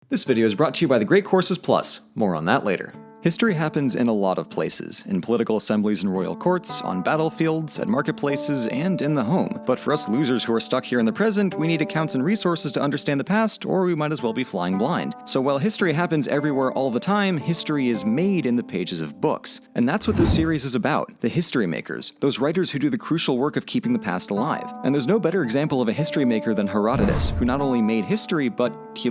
This video is brought to you by the Great Courses Plus. More on that later. History happens in a lot of places, in political assemblies and royal courts, on battlefields, at marketplaces, and in the home. But for us losers who are stuck here in the present, we need accounts and resources to understand the past, or we might as well be flying blind. So while history happens everywhere all the time, history is made in the pages of books. And that's what this series is about, the history makers, those writers who do the crucial work of keeping the past alive. And there's no better example of a history maker than Herodotus, who not only made history, but he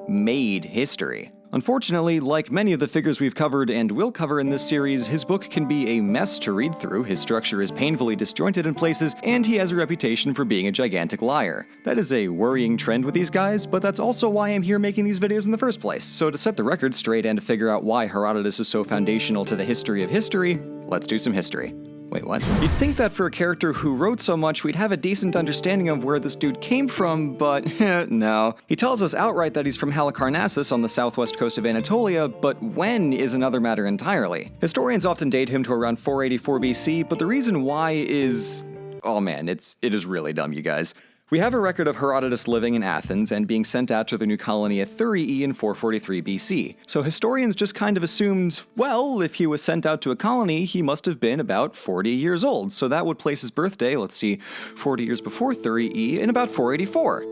made history. Unfortunately, like many of the figures we've covered and will cover in this series, his book can be a mess to read through, his structure is painfully disjointed in places, and he has a reputation for being a gigantic liar. That is a worrying trend with these guys, but that's also why I'm here making these videos in the first place. So to set the record straight and to figure out why Herodotus is so foundational to the history of history, let's do some history. Wait, what? You'd think that for a character who wrote so much, we'd have a decent understanding of where this dude came from, but no. He tells us outright that he's from Halicarnassus on the southwest coast of Anatolia, but when is another matter entirely. Historians often date him to around 484 BC, but the reason why is... oh man, it is really dumb, you guys. We have a record of Herodotus living in Athens and being sent out to the new colony at Thurii in 443 BC. So historians just kind of assumed, well, if he was sent out to a colony, he must have been about 40 years old. So that would place his birthday, 40 years before Thurii, in about 484.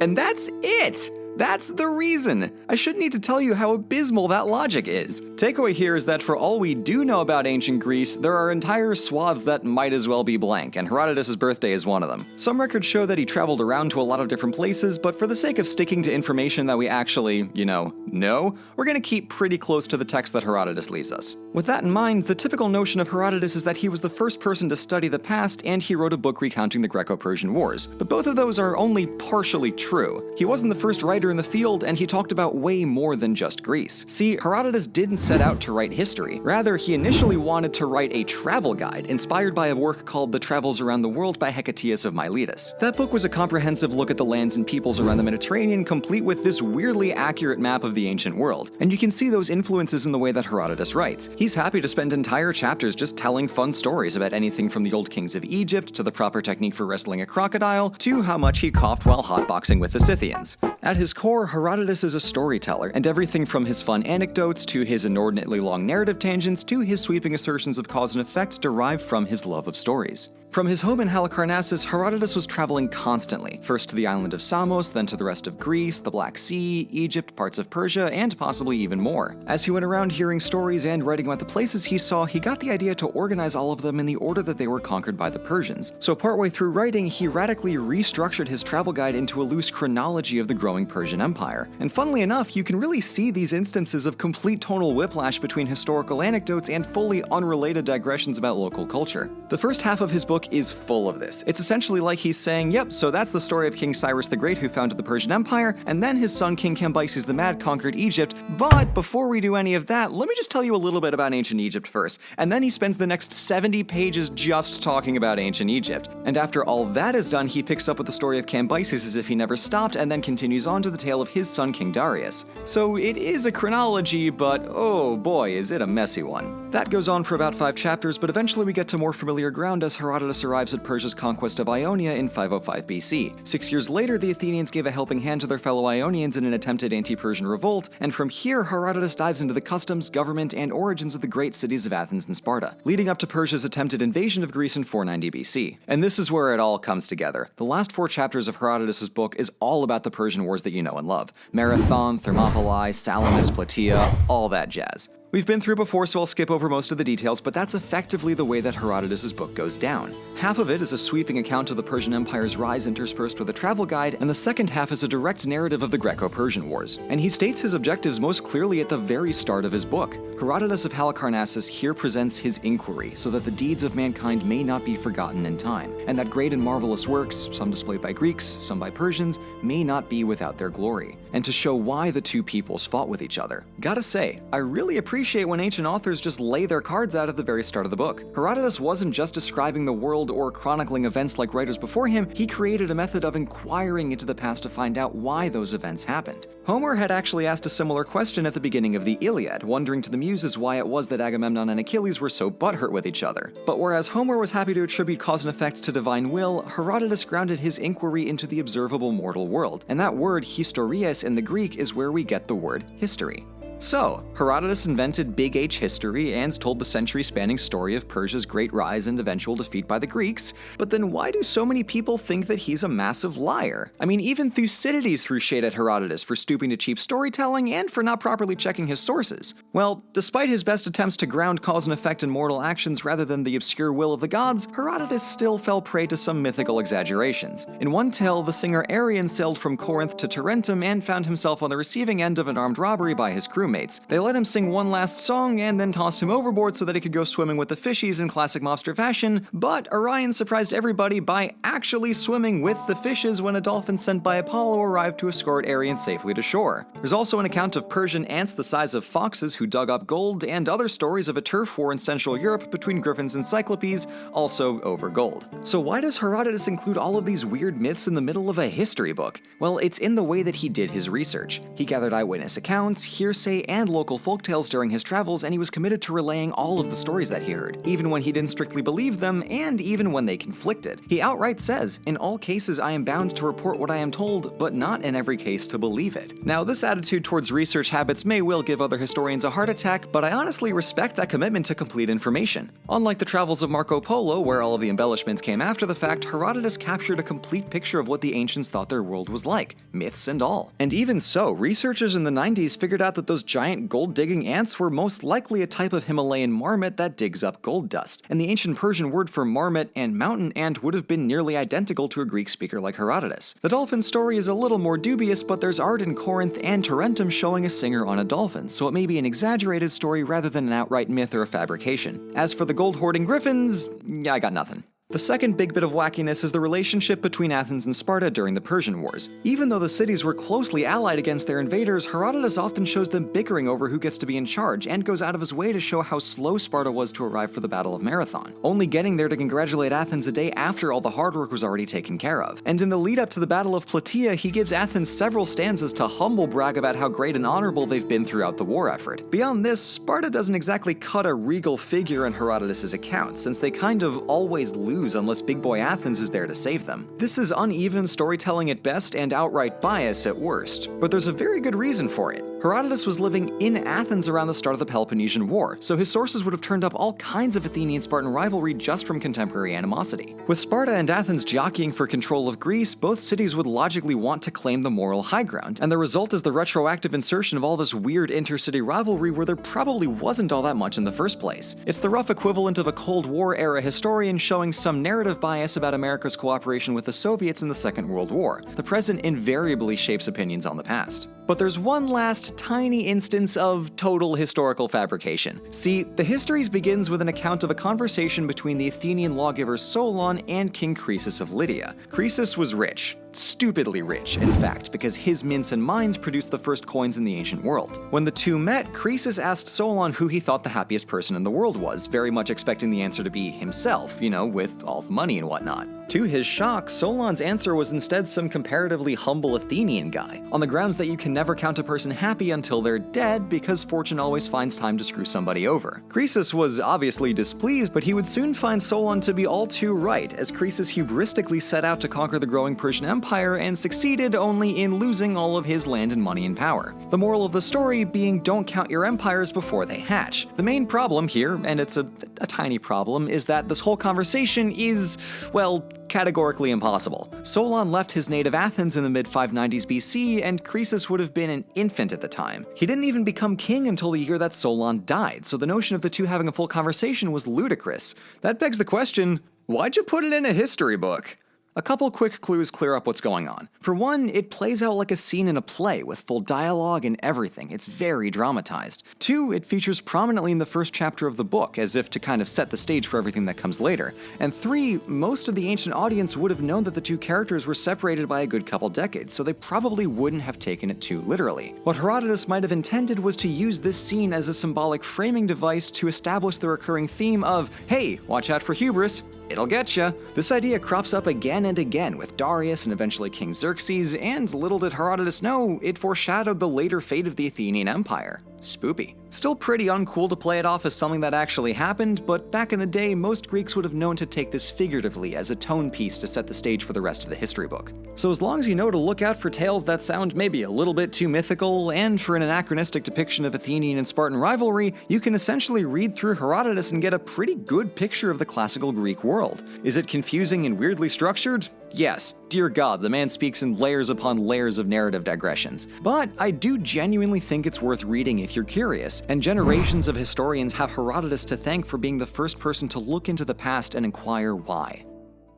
And that's it! That's the reason! I shouldn't need to tell you how abysmal that logic is. Takeaway here is that for all we do know about ancient Greece, there are entire swaths that might as well be blank, and Herodotus' birthday is one of them. Some records show that he traveled around to a lot of different places, but for the sake of sticking to information that we actually, know, we're gonna keep pretty close to the text that Herodotus leaves us. With that in mind, the typical notion of Herodotus is that he was the first person to study the past, and he wrote a book recounting the Greco-Persian Wars. But both of those are only partially true. He wasn't the first writer in the field, and he talked about way more than just Greece. See, Herodotus didn't set out to write history. Rather, he initially wanted to write a travel guide, inspired by a work called The Travels Around the World by Hecataeus of Miletus. That book was a comprehensive look at the lands and peoples around the Mediterranean, complete with this weirdly accurate map of the ancient world. And you can see those influences in the way that Herodotus writes. He's happy to spend entire chapters just telling fun stories about anything from the old kings of Egypt, to the proper technique for wrestling a crocodile, to how much he coughed while hotboxing with the Scythians. At his core, Herodotus is a storyteller, and everything from his fun anecdotes to his inordinately long narrative tangents to his sweeping assertions of cause and effect derive from his love of stories. From his home in Halicarnassus, Herodotus was traveling constantly, first to the island of Samos, then to the rest of Greece, the Black Sea, Egypt, parts of Persia, and possibly even more. As he went around hearing stories and writing about the places he saw, he got the idea to organize all of them in the order that they were conquered by the Persians. So partway through writing, he radically restructured his travel guide into a loose chronology of the growing Persian Empire. And funnily enough, you can really see these instances of complete tonal whiplash between historical anecdotes and fully unrelated digressions about local culture. The first half of his book is full of this. It's essentially like he's saying, yep, so that's the story of King Cyrus the Great who founded the Persian Empire, and then his son King Cambyses the Mad conquered Egypt, but before we do any of that, let me just tell you a little bit about ancient Egypt first. And then he spends the next 70 pages just talking about ancient Egypt. And after all that is done, he picks up with the story of Cambyses as if he never stopped, and then continues on to the tale of his son King Darius. So it is a chronology, but oh boy, is it a messy one. That goes on for about 5 chapters, but eventually we get to more familiar ground as Herodotus arrives at Persia's conquest of Ionia in 505 BC. 6 years later, the Athenians gave a helping hand to their fellow Ionians in an attempted anti-Persian revolt, and from here, Herodotus dives into the customs, government, and origins of the great cities of Athens and Sparta, leading up to Persia's attempted invasion of Greece in 490 BC. And this is where it all comes together. The last 4 chapters of Herodotus' book is all about the Persian wars that you know and love. Marathon, Thermopylae, Salamis, Plataea, all that jazz. We've been through before, so I'll skip over most of the details, but that's effectively the way that Herodotus' book goes down. Half of it is a sweeping account of the Persian Empire's rise interspersed with a travel guide, and the second half is a direct narrative of the Greco-Persian Wars. And he states his objectives most clearly at the very start of his book. Herodotus of Halicarnassus here presents his inquiry, so that the deeds of mankind may not be forgotten in time, and that great and marvelous works, some displayed by Greeks, some by Persians, may not be without their glory, and to show why the two peoples fought with each other. Gotta say, I really appreciate appreciate when ancient authors just lay their cards out at the very start of the book. Herodotus wasn't just describing the world or chronicling events like writers before him, he created a method of inquiring into the past to find out why those events happened. Homer had actually asked a similar question at the beginning of the Iliad, wondering to the Muses why it was that Agamemnon and Achilles were so butthurt with each other. But whereas Homer was happy to attribute cause and effect to divine will, Herodotus grounded his inquiry into the observable mortal world, and that word historias in the Greek is where we get the word history. So, Herodotus invented Big H history and told the century-spanning story of Persia's great rise and eventual defeat by the Greeks, but then why do so many people think that he's a massive liar? I mean, even Thucydides threw shade at Herodotus for stooping to cheap storytelling and for not properly checking his sources. Well, despite his best attempts to ground cause and effect in mortal actions rather than the obscure will of the gods, Herodotus still fell prey to some mythical exaggerations. In one tale, the singer Arion sailed from Corinth to Tarentum and found himself on the receiving end of an armed robbery by his crewmates. They let him sing one last song and then tossed him overboard so that he could go swimming with the fishies in classic mobster fashion, but Orion surprised everybody by actually swimming with the fishes when a dolphin sent by Apollo arrived to escort Arion safely to shore. There's also an account of Persian ants the size of foxes who dug up gold, and other stories of a turf war in Central Europe between griffins and cyclopes, also over gold. So why does Herodotus include all of these weird myths in the middle of a history book? Well, it's in the way that he did his research. He gathered eyewitness accounts, hearsay, and local folktales during his travels, and he was committed to relaying all of the stories that he heard, even when he didn't strictly believe them, and even when they conflicted. He outright says, "In all cases I am bound to report what I am told, but not in every case to believe it." Now, this attitude towards research habits may well give other historians a heart attack, but I honestly respect that commitment to complete information. Unlike the travels of Marco Polo, where all of the embellishments came after the fact, Herodotus captured a complete picture of what the ancients thought their world was like, myths and all. And even so, researchers in the 90s figured out that those giant gold-digging ants were most likely a type of Himalayan marmot that digs up gold dust, and the ancient Persian word for marmot and mountain ant would have been nearly identical to a Greek speaker like Herodotus. The dolphin story is a little more dubious, but there's art in Corinth and Tarentum showing a singer on a dolphin, so it may be an exaggerated story rather than an outright myth or a fabrication. As for the gold-hoarding griffins, yeah, I got nothing. The second big bit of wackiness is the relationship between Athens and Sparta during the Persian Wars. Even though the cities were closely allied against their invaders, Herodotus often shows them bickering over who gets to be in charge, and goes out of his way to show how slow Sparta was to arrive for the Battle of Marathon, only getting there to congratulate Athens a day after all the hard work was already taken care of. And in the lead up to the Battle of Plataea, he gives Athens several stanzas to humble brag about how great and honorable they've been throughout the war effort. Beyond this, Sparta doesn't exactly cut a regal figure in Herodotus' account, since they kind of always lose unless big boy Athens is there to save them. This is uneven storytelling at best and outright bias at worst, but there's a very good reason for it. Herodotus was living in Athens around the start of the Peloponnesian War, so his sources would have turned up all kinds of Athenian-Spartan rivalry just from contemporary animosity. With Sparta and Athens jockeying for control of Greece, both cities would logically want to claim the moral high ground, and the result is the retroactive insertion of all this weird intercity rivalry where there probably wasn't all that much in the first place. It's the rough equivalent of a Cold War-era historian showing some narrative bias about America's cooperation with the Soviets in the Second World War. The present invariably shapes opinions on the past. But there's one last tiny instance of total historical fabrication. See, the Histories begins with an account of a conversation between the Athenian lawgiver Solon and King Croesus of Lydia. Croesus was rich. Stupidly rich, in fact, because his mints and mines produced the first coins in the ancient world. When the two met, Croesus asked Solon who he thought the happiest person in the world was, very much expecting the answer to be himself, with all the money and whatnot. To his shock, Solon's answer was instead some comparatively humble Athenian guy, on the grounds that you can never count a person happy until they're dead because fortune always finds time to screw somebody over. Croesus was obviously displeased, but he would soon find Solon to be all too right, as Croesus hubristically set out to conquer the growing Persian Empire and succeeded only in losing all of his land and money and power. The moral of the story being don't count your empires before they hatch. The main problem here, and it's a tiny problem, is that this whole conversation is, well, categorically impossible. Solon left his native Athens in the mid-590s BC, and Croesus would have been an infant at the time. He didn't even become king until the year that Solon died, so the notion of the two having a full conversation was ludicrous. That begs the question, why'd you put it in a history book? A couple quick clues clear up what's going on. For one, it plays out like a scene in a play with full dialogue and everything. It's very dramatized. Two, it features prominently in the first chapter of the book, as if to kind of set the stage for everything that comes later. And three, most of the ancient audience would have known that the two characters were separated by a good couple decades, so they probably wouldn't have taken it too literally. What Herodotus might have intended was to use this scene as a symbolic framing device to establish the recurring theme of, hey, watch out for hubris, it'll get ya. This idea crops up again and again with Darius and eventually King Xerxes, and little did Herodotus know, it foreshadowed the later fate of the Athenian Empire. Spoopy. Still pretty uncool to play it off as something that actually happened, but back in the day, most Greeks would have known to take this figuratively as a tone piece to set the stage for the rest of the history book. So as long as you know to look out for tales that sound maybe a little bit too mythical, and for an anachronistic depiction of Athenian and Spartan rivalry, you can essentially read through Herodotus and get a pretty good picture of the classical Greek world. Is it confusing and weirdly structured? Yes, dear God, the man speaks in layers upon layers of narrative digressions. But I do genuinely think it's worth reading if you're curious, and generations of historians have Herodotus to thank for being the first person to look into the past and inquire why.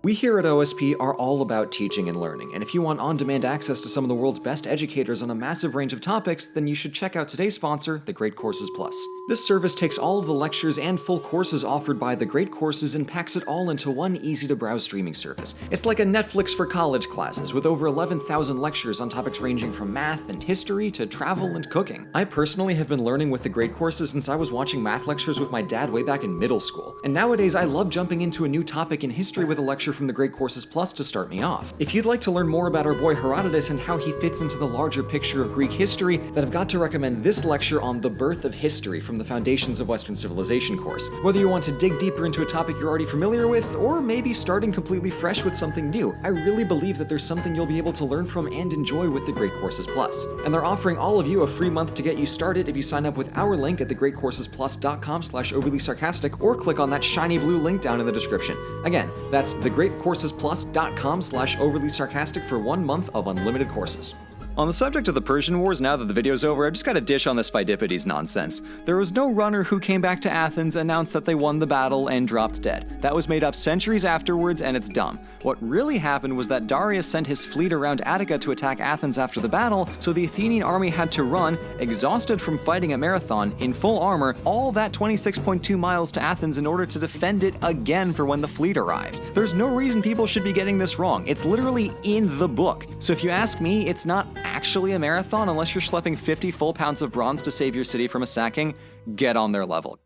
We here at OSP are all about teaching and learning, and if you want on-demand access to some of the world's best educators on a massive range of topics, then you should check out today's sponsor, The Great Courses Plus. This service takes all of the lectures and full courses offered by The Great Courses and packs it all into one easy-to-browse streaming service. It's like a Netflix for college classes, with over 11,000 lectures on topics ranging from math and history to travel and cooking. I personally have been learning with The Great Courses since I was watching math lectures with my dad way back in middle school, and nowadays I love jumping into a new topic in history with a lecture from The Great Courses Plus to start me off. If you'd like to learn more about our boy Herodotus and how he fits into the larger picture of Greek history, then I've got to recommend this lecture on the birth of history from the Foundations of Western Civilization course. Whether you want to dig deeper into a topic you're already familiar with, or maybe starting completely fresh with something new, I really believe that there's something you'll be able to learn from and enjoy with The Great Courses Plus. And they're offering all of you a free month to get you started if you sign up with our link at thegreatcoursesplus.com/overlysarcastic, or click on that shiny blue link down in the description. Again, that's thegreatcoursesplus.com/overlysarcastic for 1 month of unlimited courses. On the subject of the Persian Wars, now that the video's over, I just got a dish on this Pheidippides nonsense. There was no runner who came back to Athens, announced that they won the battle, and dropped dead. That was made up centuries afterwards, and it's dumb. What really happened was that Darius sent his fleet around Attica to attack Athens after the battle, so the Athenian army had to run, exhausted from fighting a marathon, in full armor, all that 26.2 miles to Athens in order to defend it again for when the fleet arrived. There's no reason people should be getting this wrong. It's literally in the book. So if you ask me, it's not actually a marathon unless you're schlepping 50 full pounds of bronze to save your city from a sacking. Get on their level.